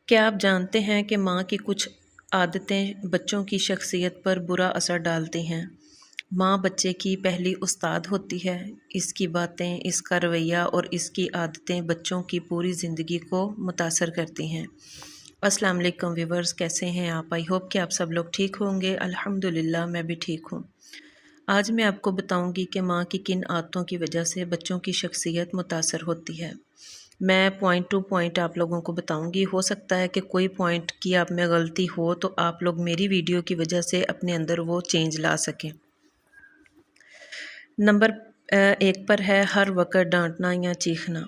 क्या आप जानते हैं कि माँ की कुछ आदतें बच्चों की शख्सियत पर बुरा असर डालती हैं? माँ बच्चे की पहली उस्ताद होती है। इसकी बातें, इसका रवैया और इसकी आदतें बच्चों की पूरी ज़िंदगी को मुतासर करती हैं। अस्सलाम वालेकुम व्यूवर्स, कैसे हैं आप? आई होप कि आप सब लोग ठीक होंगे। अल्हम्दुलिल्लाह मैं भी ठीक हूँ। आज मैं आपको बताऊंगी कि माँ की किन आदतों की वजह से बच्चों की शख्सियत मुतासर होती है। मैं पॉइंट टू पॉइंट आप लोगों को बताऊंगी। हो सकता है कि कोई पॉइंट की आप में गलती हो तो आप लोग मेरी वीडियो की वजह से अपने अंदर वो चेंज ला सकें। नंबर एक पर है हर वक्त डांटना या चीखना।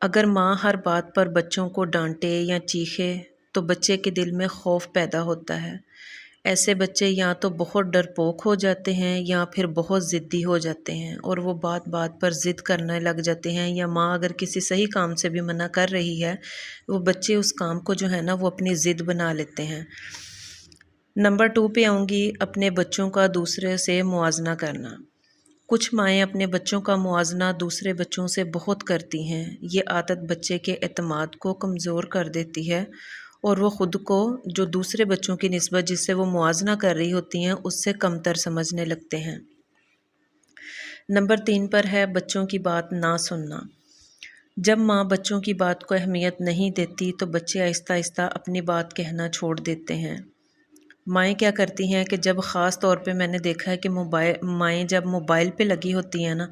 अगर माँ हर बात पर बच्चों को डांटे या चीखे तो बच्चे के दिल में खौफ पैदा होता है। ऐसे बच्चे या तो बहुत डरपोक हो जाते हैं या फिर बहुत ज़िद्दी हो जाते हैं और वो बात बात पर ज़िद करने लग जाते हैं, या माँ अगर किसी सही काम से भी मना कर रही है वो बच्चे उस काम को जो है ना वो अपनी ज़िद बना लेते हैं। नंबर 2 पे आऊँगी, अपने बच्चों का दूसरे से मुआवजा करना। कुछ माएँ अपने बच्चों का मुआवजा दूसरे बच्चों से बहुत करती हैं। ये आदत बच्चे के एतमाद को कमज़ोर कर देती है और वो ख़ुद को जो दूसरे बच्चों की निस्बत जिससे वो मुआवजा कर रही होती हैं उससे कमतर समझने लगते हैं। नंबर 3 पर है बच्चों की बात ना सुनना। जब माँ बच्चों की बात को अहमियत नहीं देती तो बच्चे आहिस्ता आहिस्ता अपनी बात कहना छोड़ देते हैं। माएँ क्या करती हैं कि जब ख़ास तौर पे मैंने देखा है कि माएँ जब मोबाइल पे लगी होती हैं ना,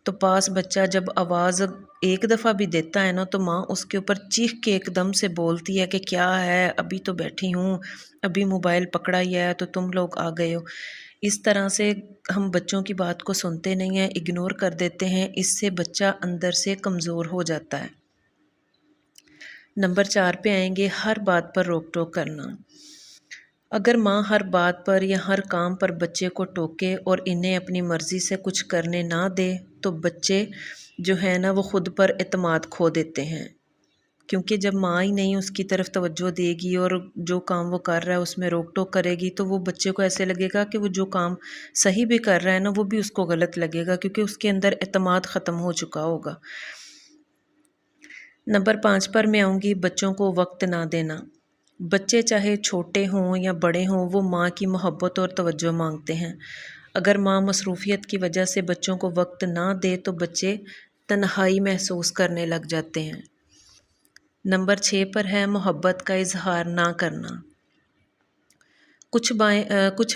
तो पास बच्चा जब आवाज़ एक दफ़ा भी देता है ना तो माँ उसके ऊपर चीख के एकदम से बोलती है कि क्या है, अभी तो बैठी हूँ, अभी मोबाइल पकड़ा ही है तो तुम लोग आ गए हो। इस तरह से हम बच्चों की बात को सुनते नहीं हैं, इग्नोर कर देते हैं। इससे बच्चा अंदर से कमज़ोर हो जाता है। नंबर 4 पे आएंगे, हर बात पर रोक टोक करना। अगर माँ हर बात पर या हर काम पर बच्चे को टोके और इन्हें अपनी मर्ज़ी से कुछ करने ना दे तो बच्चे जो है ना वो ख़ुद पर एतमाद खो देते हैं। क्योंकि जब माँ ही नहीं उसकी तरफ तवज्जो देगी और जो काम वो कर रहा है उसमें रोक टोक करेगी तो वो बच्चे को ऐसे लगेगा कि वो जो काम सही भी कर रहा है ना वो भी उसको गलत लगेगा, क्योंकि उसके अंदर एतमाद ख़त्म हो चुका होगा। नंबर 5 पर मैं आऊँगी, बच्चों को वक्त ना देना। बच्चे चाहे छोटे हों या बड़े हों वो माँ की मोहब्बत और तवज्जो मांगते हैं। अगर माँ मसरूफ़ियत की वजह से बच्चों को वक्त ना दे तो बच्चे तन्हाई महसूस करने लग जाते हैं। नंबर 6 पर है मोहब्बत का इजहार ना करना। कुछ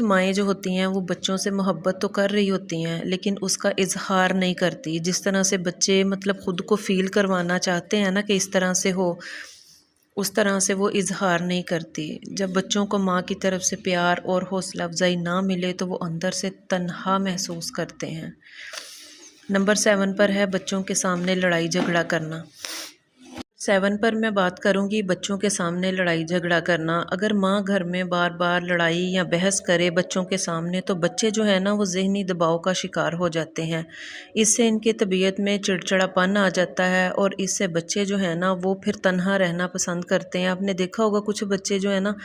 माएँ जो होती हैं वो बच्चों से मोहब्बत तो कर रही होती हैं लेकिन उसका इजहार नहीं करती। जिस तरह से बच्चे मतलब ख़ुद को फ़ील करवाना चाहते हैं ना कि इस तरह से हो, उस तरह से वो इजहार नहीं करती। जब बच्चों को माँ की तरफ से प्यार और हौसला अफजाई ना मिले तो वो अंदर से तन्हा महसूस करते हैं। नंबर 7 पर है बच्चों के सामने लड़ाई झगड़ा करना। 7 पर मैं बात करूंगी बच्चों के सामने लड़ाई झगड़ा करना। अगर माँ घर में बार बार लड़ाई या बहस करे बच्चों के सामने तो बच्चे जो है ना वो ज़हनी दबाव का शिकार हो जाते हैं। इससे इनकी तबीयत में चिड़चिड़ापन आ जाता है और इससे बच्चे जो है ना वो फिर तन्हा रहना पसंद करते हैं। आपने देखा होगा कुछ बच्चे जो है ना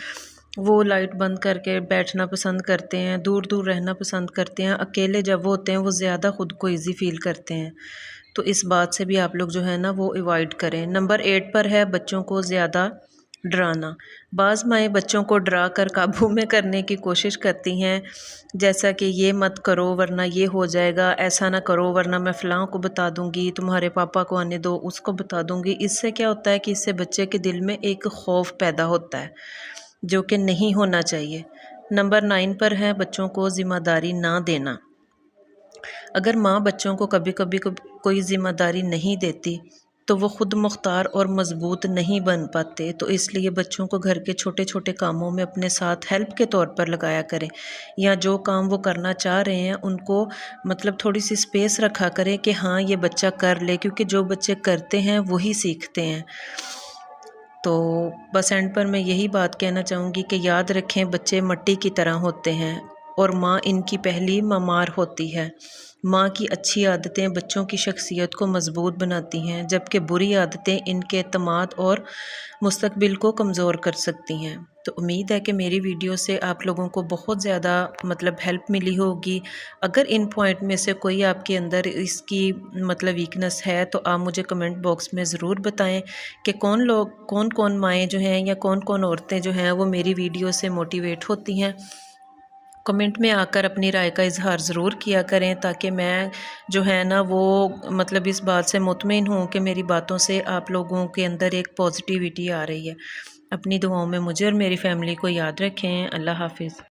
वो लाइट बंद करके बैठना पसंद करते हैं, दूर दूर रहना पसंद करते हैं। अकेले जब वो होते हैं वो ज़्यादा ख़ुद को ईज़ी फ़ील करते हैं। तो इस बात से भी आप लोग जो है ना वो अवॉइड करें। नंबर 8 पर है बच्चों को ज़्यादा डराना। बाज़ माएँ बच्चों को डरा कर काबू में करने की कोशिश करती हैं, जैसा कि ये मत करो वरना ये हो जाएगा, ऐसा ना करो वरना मैं फ़लाँ को बता दूँगी, तुम्हारे पापा को आने दो उसको बता दूँगी। इससे क्या होता है कि इससे बच्चे के दिल में एक खौफ पैदा होता है जो कि नहीं होना चाहिए। नंबर 9 पर है बच्चों को ज़िम्मेदारी ना देना। अगर माँ बच्चों को कभी कभी कोई ज़िम्मेदारी नहीं देती तो वो ख़ुद मुख्तार और मज़बूत नहीं बन पाते। तो इसलिए बच्चों को घर के छोटे छोटे कामों में अपने साथ हेल्प के तौर पर लगाया करें, या जो काम वो करना चाह रहे हैं उनको मतलब थोड़ी सी स्पेस रखा करें कि हाँ ये बच्चा कर ले, क्योंकि जो बच्चे करते हैं वही सीखते हैं। तो बस एंड पर मैं यही बात कहना चाहूँगी कि याद रखें बच्चे मिट्टी की तरह होते हैं, اور ماں ان کی پہلی معمار ہوتی ہے۔ ماں کی اچھی عادتیں بچوں کی شخصیت کو مضبوط بناتی ہیں، جبکہ بری عادتیں ان کے اعتماد اور مستقبل کو کمزور کر سکتی ہیں۔ تو امید ہے کہ میری ویڈیو سے آپ لوگوں کو بہت زیادہ ہیلپ ملی ہوگی۔ اگر ان پوائنٹ میں سے کوئی آپ کے اندر اس کی ویکنس ہے تو آپ مجھے کمنٹ باکس میں ضرور بتائیں کہ کون کون مائیں جو ہیں یا کون کون عورتیں جو ہیں وہ میری ویڈیو سے موٹیویٹ ہوتی ہیں۔ کمنٹ میں آ کر اپنی رائے کا اظہار ضرور کیا کریں تاکہ میں جو ہے نا وہ اس بات سے مطمئن ہوں کہ میری باتوں سے آپ لوگوں کے اندر ایک پازیٹیوٹی آ رہی ہے۔ اپنی دعاؤں میں مجھے اور میری فیملی کو یاد رکھیں۔ اللہ حافظ۔